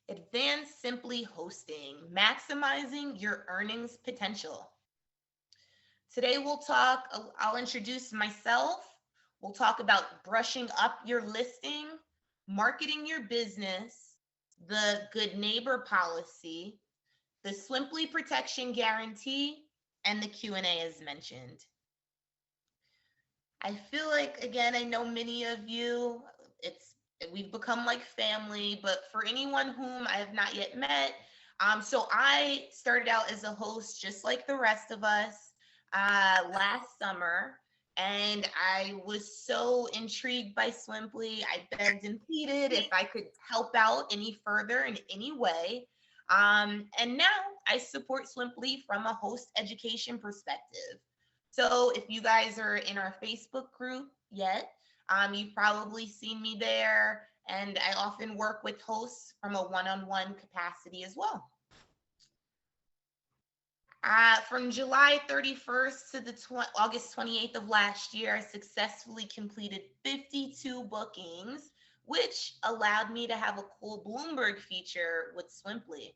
Advanced Simply Hosting, maximizing your earnings potential. Today I'll introduce myself. We'll talk about brushing up your listing, marketing your business, the good neighbor policy, the Swimply Protection guarantee, and the Q&A as mentioned. I feel like, again, I know many of you, it's we've become like family, but for anyone whom I have not yet met, so I started out as a host just like the rest of us last summer, and I was so intrigued by Swimply. I begged and pleaded if I could help out any further in any way. And now I support Swimply from a host education perspective. So if you guys are in our Facebook group yet, you've probably seen me there, and I often work with hosts from a one-on-one capacity as well. From July 31st to the August 28th of last year, I successfully completed 52 bookings, which allowed me to have a cool Bloomberg feature with Swimply.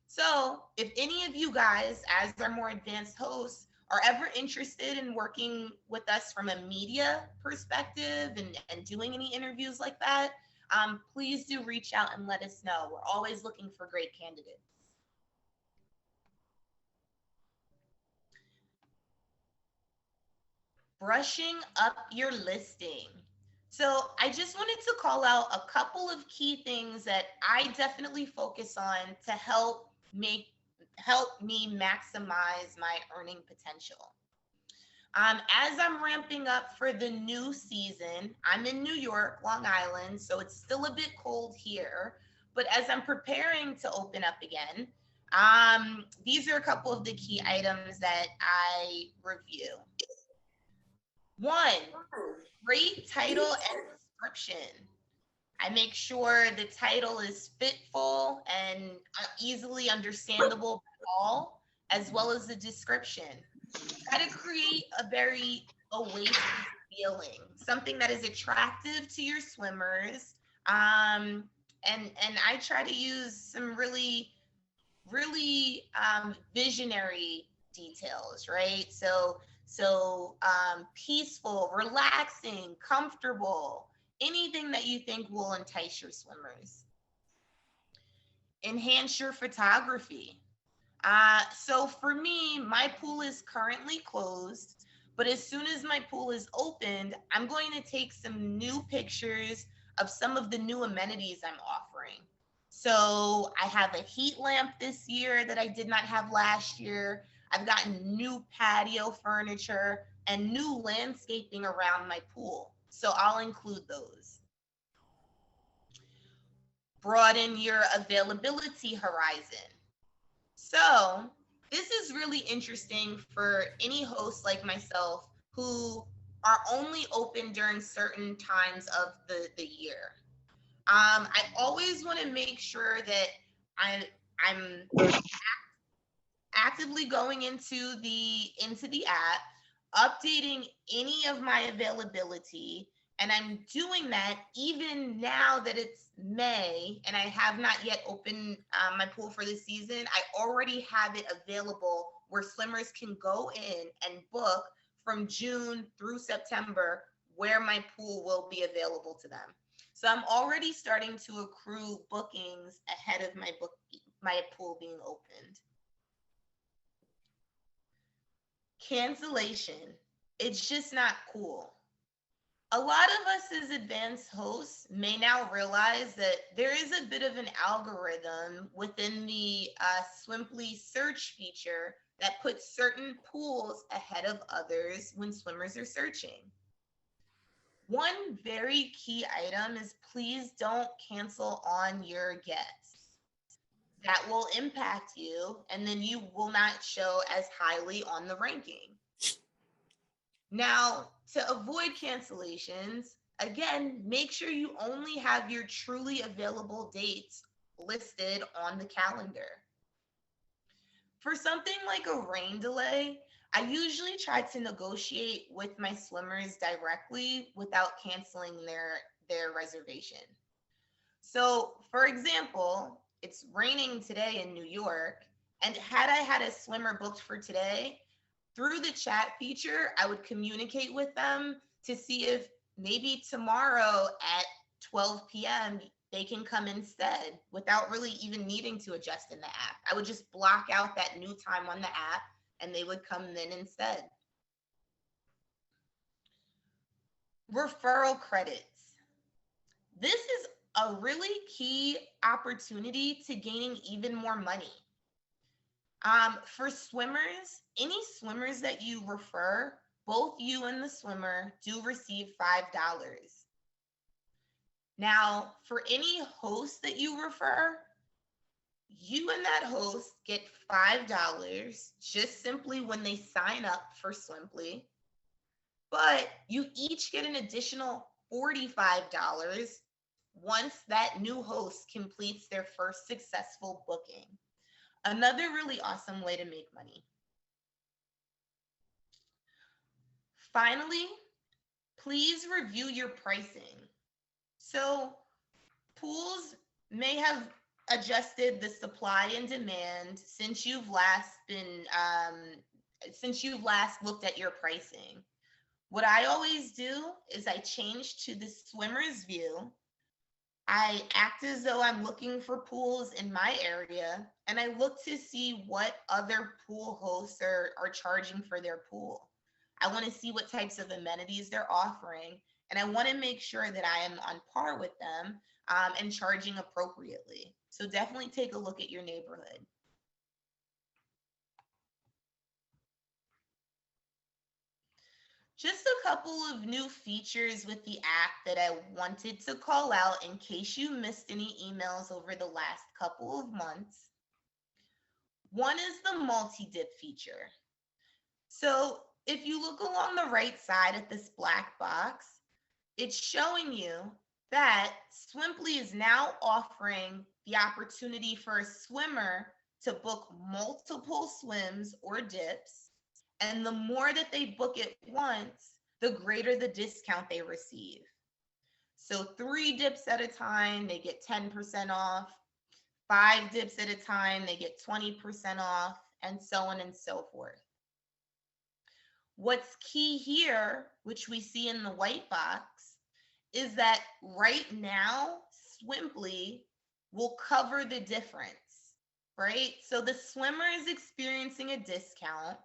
So if any of you guys, as our more advanced hosts, are ever interested in working with us from a media perspective and doing any interviews like that, please do reach out and let us know. We're always looking for great candidates. Brushing up your listing. So I just wanted to call out a couple of key things that I definitely focus on to help me maximize my earning potential. As I'm ramping up for the new season, I'm in New York, Long Island, so it's still a bit cold here. But as I'm preparing to open up again, these are a couple of the key items that I review. One, great title and description. I make sure the title is fitful and easily understandable by all, as well as the description. Try to create a very oasis feeling, something that is attractive to your swimmers. And I try to use some really visionary details, right? So peaceful, relaxing, comfortable, anything that you think will entice your swimmers. Enhance your photography. So for me, my pool is currently closed, but as soon as my pool is opened, I'm going to take some new pictures of some of the new amenities I'm offering. So I have a heat lamp this year that I did not have last year. I've gotten new patio furniture and new landscaping around my pool. So I'll include those. Broaden your availability horizon. So this is really interesting for any host like myself who are only open during certain times of the year. I always want to make sure that I'm actively going into the app, updating any of my availability, and I'm doing that even now that it's May and I have not yet opened my pool for the season. I already have it available where swimmers can go in and book from June through September where my pool will be available to them. So I'm already starting to accrue bookings ahead of my pool being opened. Cancellation. It's just not cool. A lot of us as advanced hosts may now realize that there is a bit of an algorithm within the Swimply search feature that puts certain pools ahead of others when swimmers are searching. One very key item is please don't cancel on your guests. That will impact you, and then you will not show as highly on the ranking. Now, to avoid cancellations, again, make sure you only have your truly available dates listed on the calendar. For something like a rain delay, I usually try to negotiate with my swimmers directly without canceling their reservation. So, for example, it's raining today in New York. And had I had a swimmer booked for today, through the chat feature, I would communicate with them to see if maybe tomorrow at 12 p.m. they can come instead without really even needing to adjust in the app. I would just block out that new time on the app and they would come in instead. Referral credits. This is a really key opportunity to gaining even more money. For swimmers, any swimmers that you refer, both you and the swimmer do receive $5. Now, for any host that you refer, you and that host get $5 just simply when they sign up for Swimply, but you each get an additional $45 once that new host completes their first successful booking. Another really awesome way to make money. Finally, please review your pricing. So pools may have adjusted the supply and demand since you've last looked at your pricing. What I always do is I change to the swimmer's view. I act as though I'm looking for pools in my area, and I look to see what other pool hosts are charging for their pool. I want to see what types of amenities they're offering, and I want to make sure that I am on par with them and charging appropriately. So definitely take a look at your neighborhood. Just a couple of new features with the app that I wanted to call out in case you missed any emails over the last couple of months. One is the multi-dip feature. So if you look along the right side at this black box, it's showing you that Swimply is now offering the opportunity for a swimmer to book multiple swims or dips. And the more that they book it once, the greater the discount they receive. So 3 dips at a time, they get 10% off. 5 dips at a time, they get 20% off, and so on and so forth. What's key here, which we see in the white box, is that right now, Swimply will cover the difference, right? So the swimmer is experiencing a discount,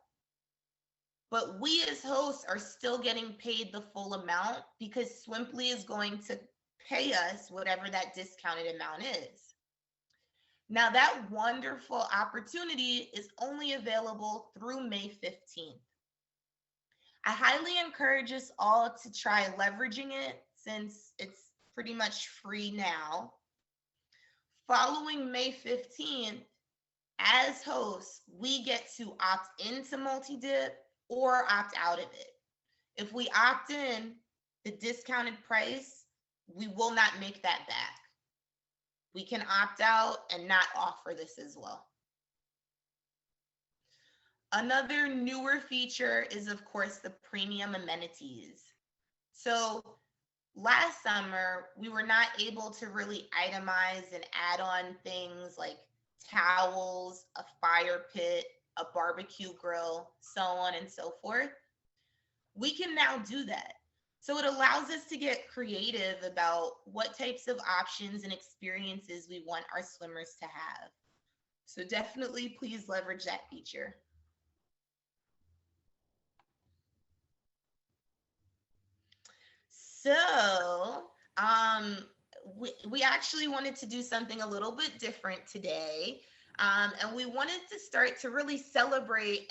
but we as hosts are still getting paid the full amount because Swimply is going to pay us whatever that discounted amount is. Now, that wonderful opportunity is only available through May 15th. I highly encourage us all to try leveraging it since it's pretty much free now. Following May 15th, as hosts, we get to opt into multi-dip or opt out of it. If we opt in, the discounted price, we will not make that back. We can opt out and not offer this as well. Another newer feature is, of course, the premium amenities. So last summer, we were not able to really itemize and add on things like towels, a fire pit, a barbecue grill, so on and so forth. We can now do that. So it allows us to get creative about what types of options and experiences we want our swimmers to have. So definitely please leverage that feature. So we actually wanted to do something a little bit different today. And we wanted to start to really celebrate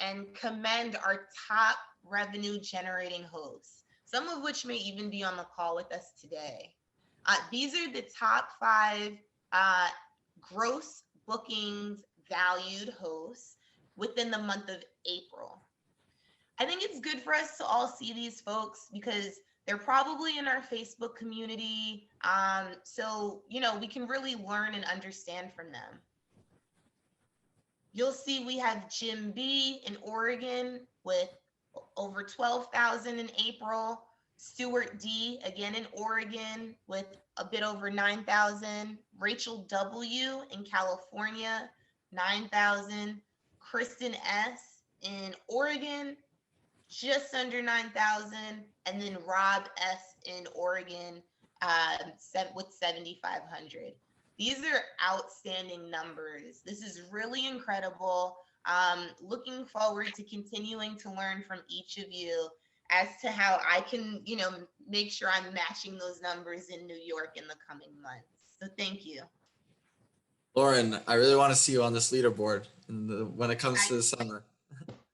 and commend our top revenue generating hosts, some of which may even be on the call with us today. These are the top 5 gross bookings valued hosts within the month of April. I think it's good for us to all see these folks because they're probably in our Facebook community. So, we can really learn and understand from them. You'll see we have Jim B in Oregon with over 12,000 in April. Stuart D, again in Oregon, with a bit over 9,000. Rachel W in California, 9,000. Kristen S in Oregon, just under 9,000. And then Rob S in Oregon with 7,500. These are outstanding numbers. This is really incredible. Looking forward to continuing to learn from each of you as to how I can, make sure I'm matching those numbers in New York in the coming months. So thank you. Lauren, I really want to see you on this leaderboard when it comes to the summer.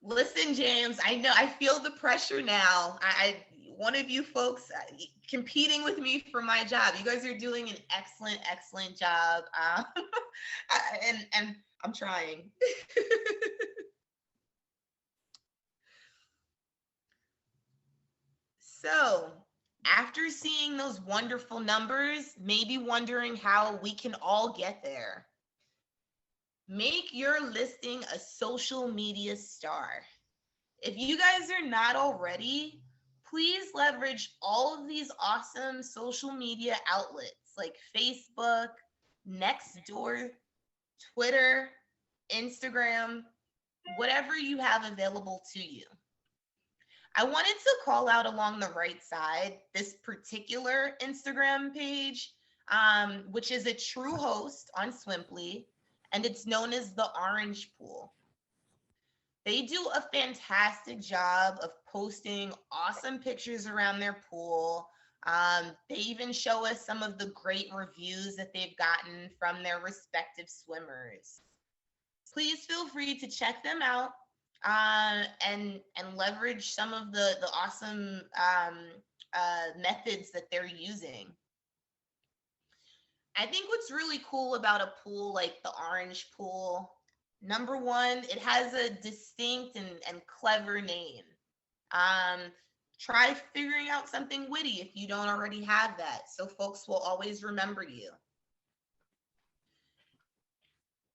Listen, James, I know I feel the pressure now. I one of you folks competing with me for my job. You guys are doing an excellent job, and I'm trying. So, after seeing those wonderful numbers, maybe wondering how we can all get there. Make your listing a social media star. If you guys are not already, please leverage all of these awesome social media outlets like Facebook, Nextdoor, Twitter, Instagram, whatever you have available to you. I wanted to call out along the right side this particular Instagram page, which is a true host on Swimply, and it's known as the Orange Pool. They do a fantastic job of posting awesome pictures around their pool. They even show us some of the great reviews that they've gotten from their respective swimmers. Please feel free to check them out and leverage some of the awesome methods that they're using. I think what's really cool about a pool like the Orange Pool, number one, it has a distinct and clever name. Try figuring out something witty if you don't already have that, so folks will always remember you.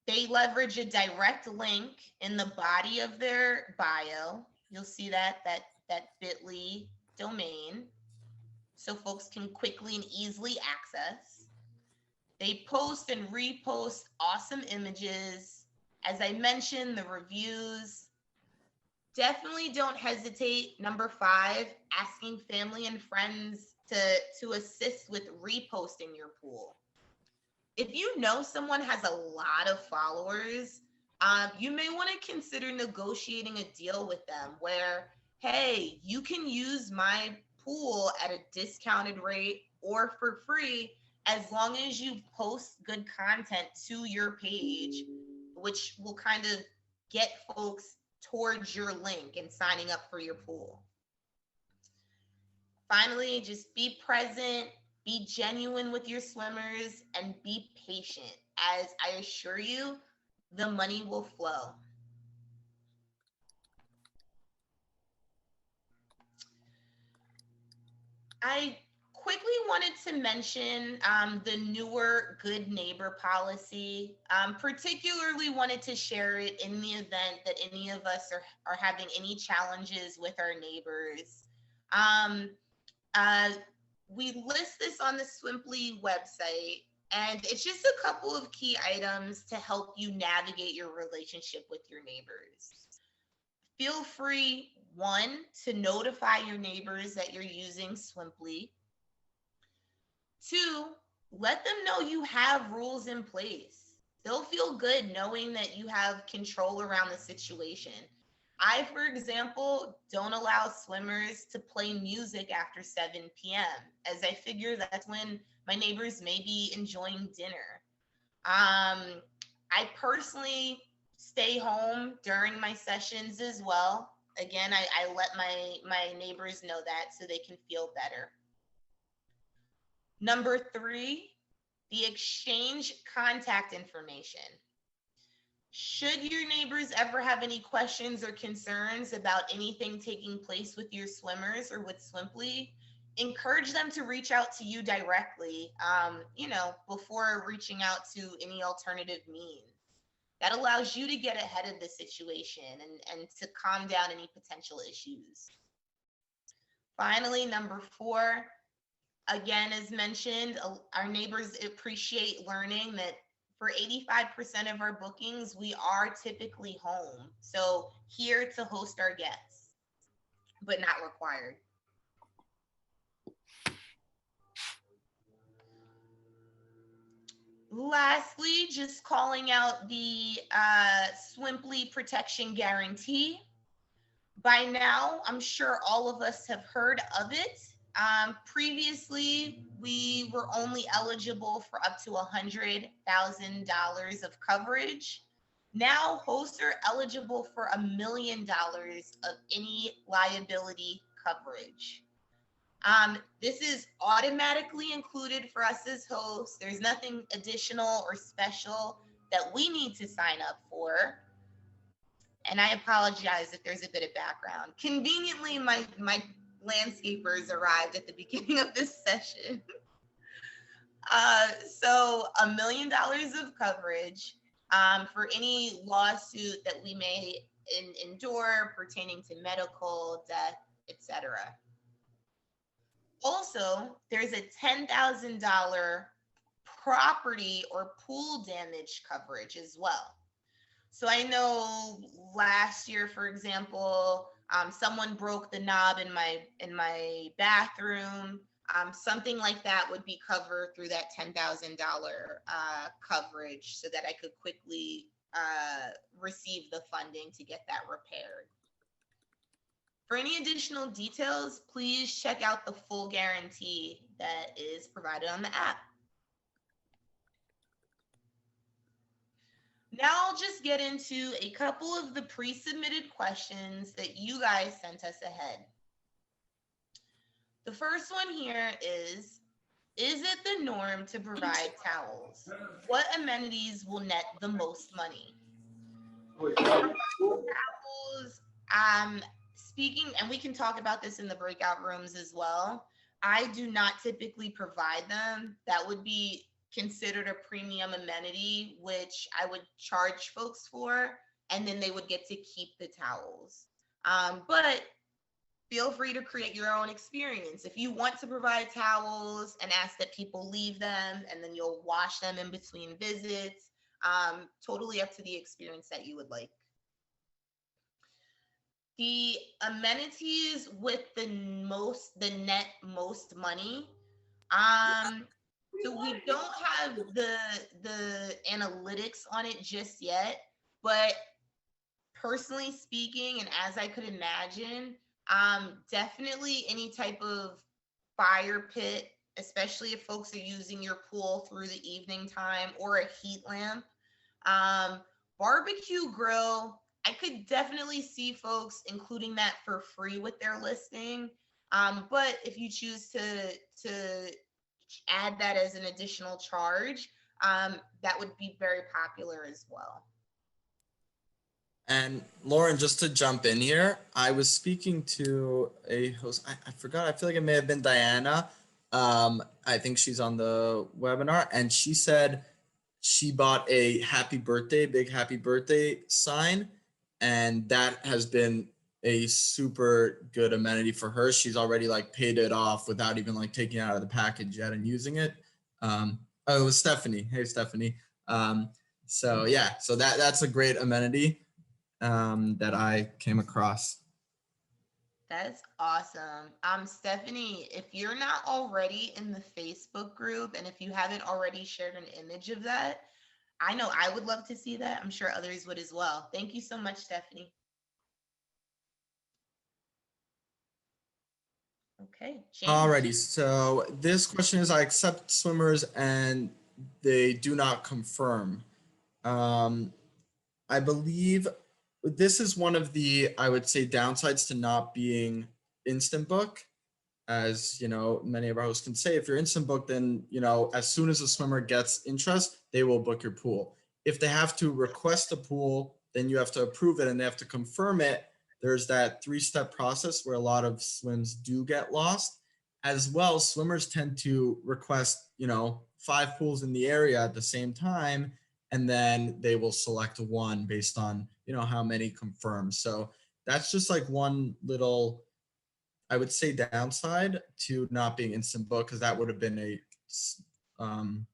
They leverage a direct link in the body of their bio. You'll see that bit.ly domain, so folks can quickly and easily access. They post and repost awesome images. As I mentioned, the reviews. Definitely don't hesitate. Number 5, asking family and friends to assist with reposting your pool. If you know someone has a lot of followers, you may want to consider negotiating a deal with them where, hey, you can use my pool at a discounted rate or for free as long as you post good content to your page, which will kind of get folks towards your link and signing up for your pool. Finally, just be present, be genuine with your swimmers, and be patient, as I assure you, the money will flow. I quickly wanted to mention the newer good neighbor policy. Particularly wanted to share it in the event that any of us are having any challenges with our neighbors. We list this on the Swimply website, and it's just a couple of key items to help you navigate your relationship with your neighbors. Feel free, 1, to notify your neighbors that you're using Swimply. 2, let them know you have rules in place. They'll feel good knowing that you have control around the situation. I, for example, don't allow swimmers to play music after 7 p.m., as I figure that's when my neighbors may be enjoying dinner. I personally stay home during my sessions as well. Again, I let my neighbors know that so they can feel better. Number 3, the exchange contact information. Should your neighbors ever have any questions or concerns about anything taking place with your swimmers or with Swimply, encourage them to reach out to you directly, before reaching out to any alternative means. That allows you to get ahead of the situation and to calm down any potential issues. Finally, number 4, again, as mentioned, our neighbors appreciate learning that for 85% of our bookings, we are typically home. So here to host our guests, but not required. Lastly, just calling out the Swimply Protection Guarantee. By now, I'm sure all of us have heard of it. Previously, we were only eligible for up to $100,000 of coverage. Now, hosts are eligible for $1 million of any liability coverage. This is automatically included for us as hosts. There's nothing additional or special that we need to sign up for. And I apologize if there's a bit of background. Conveniently, my landscapers arrived at the beginning of this session. So $1 million of coverage for any lawsuit that we may endure pertaining to medical, death, etc. Also, there's a $10,000 property or pool damage coverage as well. So I know last year, for example, someone broke the knob in my bathroom. Something like that would be covered through that $10,000 coverage, so that I could quickly receive the funding to get that repaired. For any additional details, please check out the full guarantee that is provided on the app. Now I'll just get into a couple of the pre-submitted questions that you guys sent us ahead. The first one here is it the norm to provide towels? What amenities will net the most money? Towels, speaking, and we can talk about this in the breakout rooms as well. I do not typically provide them. That would be considered a premium amenity, which I would charge folks for, and then they would get to keep the towels. But feel free to create your own experience. If you want to provide towels and ask that people leave them and then you'll wash them in between visits, totally up to the experience that you would like. The amenities with the net most money. So we don't have the analytics on it just yet, but personally speaking, and as I could imagine, definitely any type of fire pit, especially if folks are using your pool through the evening time, or a heat lamp. Barbecue grill, I could definitely see folks including that for free with their listing. But if you choose to add that as an additional charge, that would be very popular as well. And Lauren, just to jump in here, I was speaking to a host. I forgot. I feel like it may have been Diana. I think she's on the webinar, and she said she bought a big happy birthday sign, and that has been a super good amenity for her. She's already like paid it off without even like taking it out of the package yet and using it. Oh, it was Stephanie. Hey, Stephanie. So yeah, so that's a great amenity that I came across. That's awesome. Stephanie, if you're not already in the Facebook group, and if you haven't already shared an image of that, I know I would love to see that. I'm sure others would as well. Thank you so much, Stephanie. Okay. James. Alrighty, so this question is, I accept swimmers and they do not confirm. I believe this is one of the, I would say, downsides to not being instant book. As you know, many of our hosts can say, if you're instant book, then as soon as a swimmer gets interest, they will book your pool. If they have to request a pool, then you have to approve it and they have to confirm it. There's that 3-step process where a lot of swims do get lost. As well, swimmers tend to request 5 pools in the area at the same time, and then they will select one based on how many confirm. So that's just like one little I would say downside to not being instant book, because that would have been a um,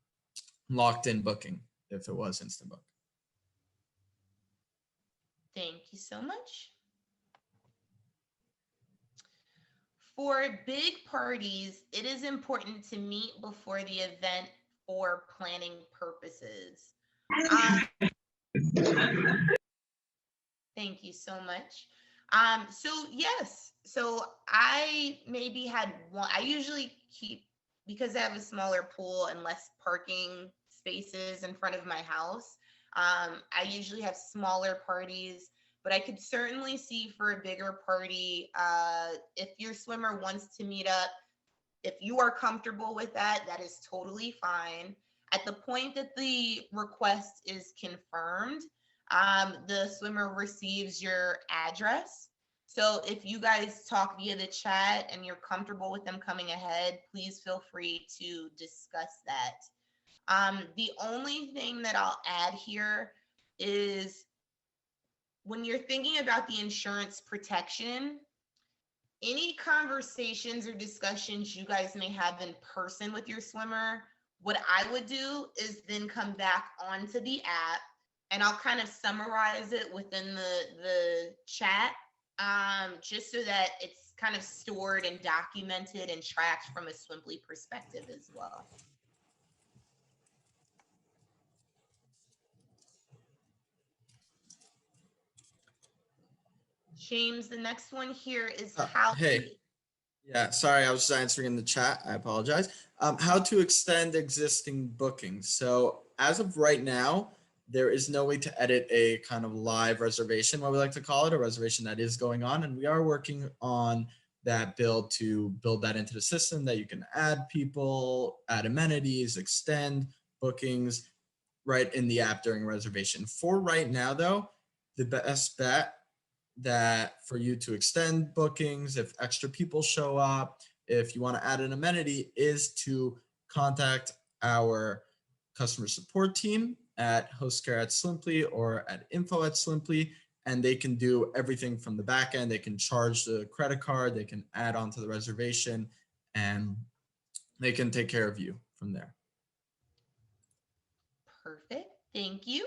locked in booking if it was instant book. Thank you so much. For big parties, it is important to meet before the event for planning purposes. Um, Thank you so much. So yes, so I maybe had one. I usually keep, because I have a smaller pool and less parking spaces in front of my house. I usually have smaller parties, but I could certainly see for a bigger party, if your swimmer wants to meet up, if you are comfortable with that, that is totally fine. At the point that the request is confirmed, the swimmer receives your address. So if you guys talk via the chat and you're comfortable with them coming ahead, please feel free to discuss that. The only thing that I'll add here is when you're thinking about the insurance protection, any conversations or discussions you guys may have in person with your swimmer, what I would do is then come back onto the app and I'll kind of summarize it within the chat, just so that it's kind of stored and documented and tracked from a Swimply perspective as well. James, the next one here is how to. Hey, yeah, sorry, I was just answering in the chat. I apologize. How to extend existing bookings. So as of right now, there is no way to edit a kind of live reservation, what we like to call it, a reservation that is going on. And we are working on that build to build that into the system that you can add people, add amenities, extend bookings right in the app during a reservation. For right now, though, the best bet that for you to extend bookings, if extra people show up, if you want to add an amenity, is to contact our customer support team at hostcare at Swimply or at info at Swimply, and they can do everything from the back end. They can charge the credit card, they can add onto the reservation, and they can take care of you from there. Perfect. Thank you.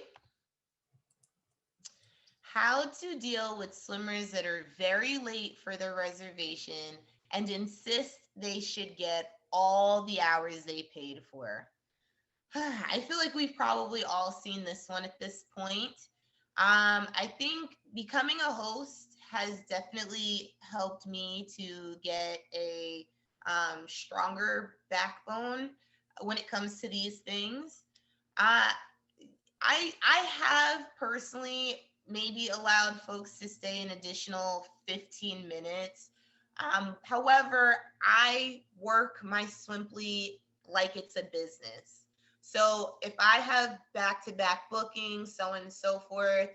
How to deal with swimmers that are very late for their reservation and insist they should get all the hours they paid for. I feel like we've probably all seen this one at this point. I think becoming a host has definitely helped me to get a stronger backbone when it comes to these things. Uh, I have personally maybe allowed folks to stay an additional 15 minutes. However, I work my Swimply like it's a business. So if I have back-to-back bookings, so on and so forth,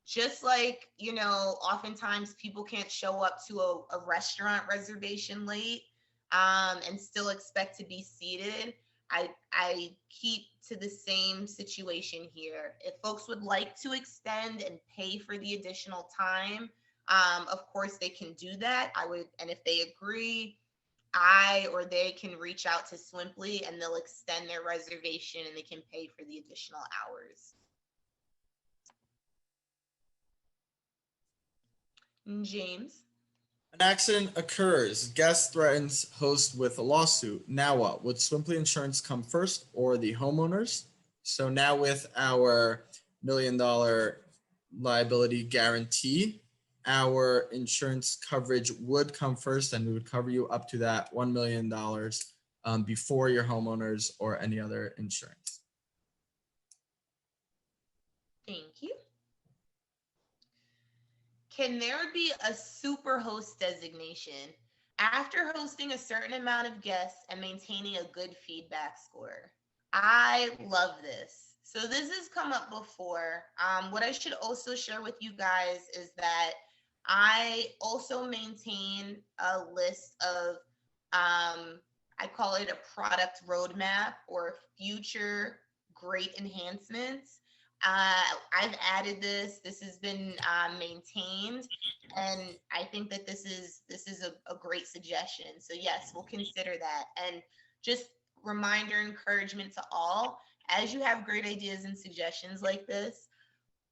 just like, oftentimes people can't show up to a restaurant reservation late, and still expect to be seated. I keep to the same situation here. If folks would like to extend and pay for the additional time, of course they can do that. And if they agree, I or they can reach out to Swimply and they'll extend their reservation and they can pay for the additional hours. James. An accident occurs. Guest threatens host with a lawsuit. Now what? Would Swimply Insurance come first or the homeowners? So now with our $1 million liability guarantee, our insurance coverage would come first and we would cover you up to that $1 million before your homeowners or any other insurance. Thank you. Can there be a super host designation after hosting a certain amount of guests and maintaining a good feedback score? I love this. So this has come up before. What I should also share with you guys is that I also maintain a list of, I call it a product roadmap or future great enhancements. I've added this. This has been maintained, and I think that this is a great suggestion. So yes, we'll consider that. And just reminder, encouragement to all, as you have great ideas and suggestions like this,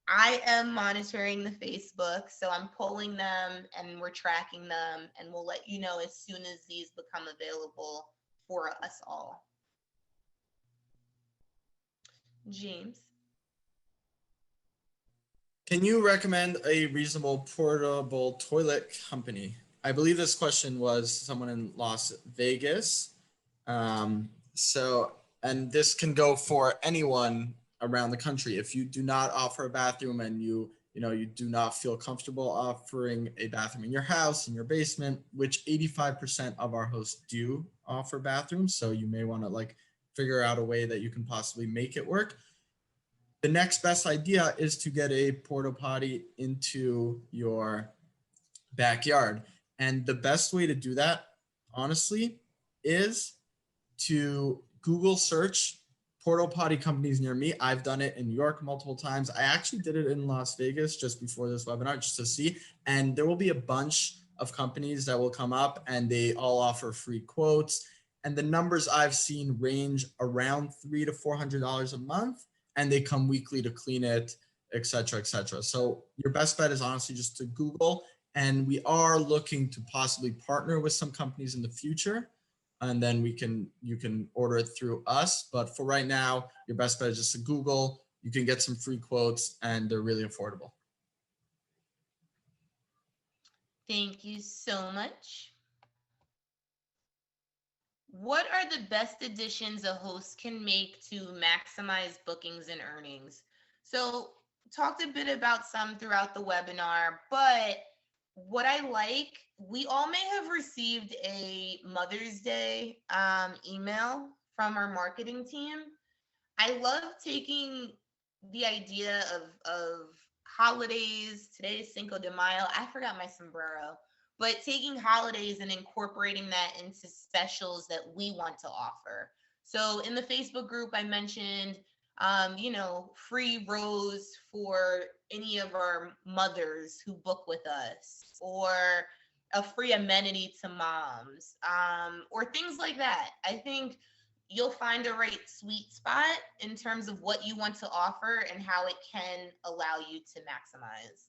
I am monitoring the Facebook, so I'm pulling them and we're tracking them, and we'll let you know as soon as these become available for us all. James. Can you recommend a reasonable portable toilet company? I believe this question was someone in Las Vegas. So, and this can go for anyone around the country. If you do not offer a bathroom and you do not feel comfortable offering a bathroom in your house, in your basement, which 85% of our hosts do offer bathrooms. So you may want to like figure out a way that you can possibly make it work. The next best idea is to get a porta potty into your backyard. And the best way to do that, honestly, is to Google search porta potty companies near me. I've done it in New York multiple times. I actually did it in Las Vegas just before this webinar, just to see. And there will be a bunch of companies that will come up and they all offer free quotes. And the numbers I've seen range around $300 to $400 a month, and they come weekly to clean it, et cetera, et cetera. So your best bet is honestly just to Google. And we are looking to possibly partner with some companies in the future, and then you can order it through us. But for right now, your best bet is just to Google. You can get some free quotes and they're really affordable. Thank you so much. What are the best additions a host can make to maximize bookings and earnings? So, talked a bit about some throughout the webinar, but what I like, we all may have received a Mother's Day email from our marketing team. I love taking the idea of holidays. Today is Cinco de Mayo. I forgot my sombrero. But taking holidays and incorporating that into specials that we want to offer. So in the Facebook group, I mentioned, free rose for any of our mothers who book with us, or a free amenity to moms, or things like that. I think you'll find a right sweet spot in terms of what you want to offer and how it can allow you to maximize.